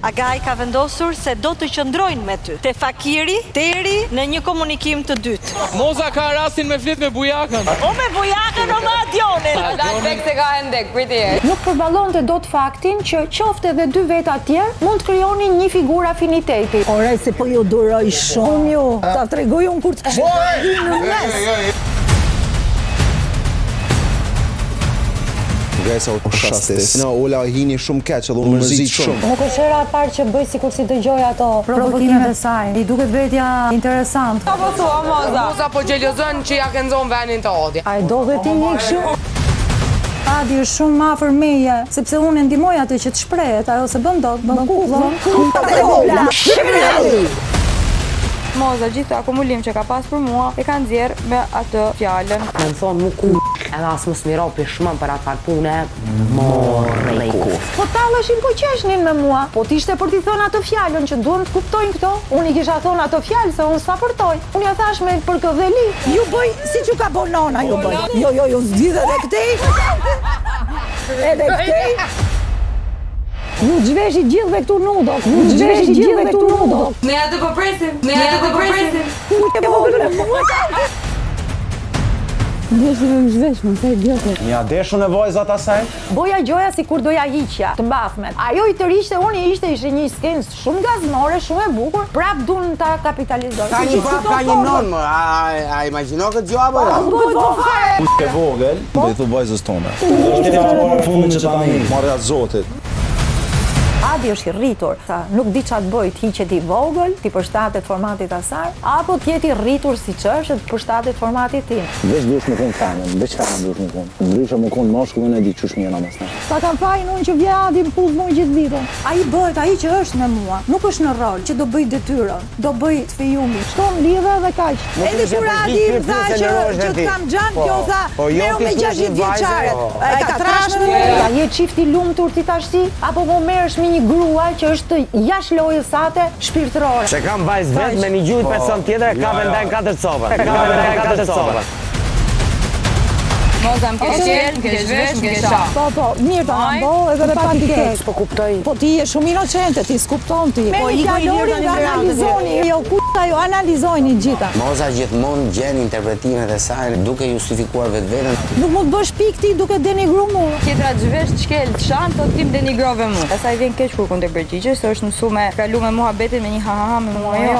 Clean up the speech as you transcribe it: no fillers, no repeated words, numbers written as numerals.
Agaj ka vendosur se do të qëndrojnë me ty. Te fakiri, deri në një komunikim të dytë. Moza ka rastin me flit me bujakën. O me bujakën o me Adionin. Bek se ka hendek, priti e. Nuk përballonte dot faktin që qofte edhe dy veta tjerë mund të krijonin një figurë afiniteti. Ore, se po ju duroj shumë ju. Ta tregoj unë kur të kështë në mes. Gresa u shastis. No, Ola hini shumë keq edhe u mërzit shumë. Nuk është hera e parë që bëj sikur si dëgjoj ato provokimet e saj. I duket vetja interesant. Ka po thua, Moza? Moza po gjelozon që ja këndzon venin të Adi. A e do dhe ti një kështu? Adi është shumë më afër meje, sepse unë e ndihmoj atë që të shprehet, ajo se bën dot, bën kullën. Moza, gjithë akumulim që ka pas për mua, e ka nxjerr me atë fjalën. Me më thonë mu ku, edhe asë më smiro për shmën për atë pune, morë i ku. Po talleshin po qeshnin me mua, po t'ishte për t'i thënë atë fjalën që duhen të kuptojnë këto. Unë i kisha thonë atë fjalë se unë sa përtoj. Unë ja thash me për këdheli. Ju bëj si që ka bonona ju bëj. Jo, zgjidh edhe këtej. Edhe këtej. Ju zhveshi gjithve këtu nudot. Ju zhveshi gjithve këtu nudot. Ne atë po presim. Ne atë po presim. Ndjeshi me më zhvesh, më thej djote. Nja deshu në vojzat asaj? Boja gjoja si kur doja hiqja, të mbafmet. Ajo i tërishte, unë ishte një skenë shumë gazmore, shumë e bukur, prap dun ta kapitalizoj. Ka një prap, ka një normë, a imagino këtë gjo apo jo? Ke vogël, do i thu vojzës tone. Është të parë fundin që ta një. Marja zotit. Adi është i rritur, nuk di çfarë bëj, të hiqet i vogël, ti përshtatet formatit asaj, apo të jeti rritur siç është, të përshtatet formatit tim. Veç duhet më konë femën, veç femën duhet më konë. Ndryshe më konë moshkullën e di qysh njëra mes ne. Sa kam fajin unë që vje Adi më puth mua gjithë ditën. Ai bëhet ai që është me mua, nuk është në rol, që do bëj detyrën, do bëj të fejumi. Shto më lidhe dhe kaq. Edhe kur Adi më tha që të kam xhan, kjo tha, merru me 60 vjeçare. Ai ka trashë. A je çift i lumtur ti tash, apo po merresh me një grua që është jashtë lojës sate shpirtërore. Se kam vajzë vetë me një gjujt person tjetër, ka vendajnë 4 copa. Moza, më ke qenë, më ke zhvesh, më ke shah. Po, mirë ta në bo edhe me pak i kek. Po kuptoj. Po ti je shumë inocente, ti s'kupton ti. Po i fjalorin dhe analizoni, jo kuta jo analizojni gjitha. Moza gjithmonë gjen interpretimet e saj duke justifikuar vetveten. Nuk mund të bësh pik ti duke denigru mua. Tjetra zhvesh, çkel, çan, to tim denigrove mua. Pastaj vjen keq kur kundër përgjigjesh, se është mësuar me kalu me muhabetin me një ha me mua jo.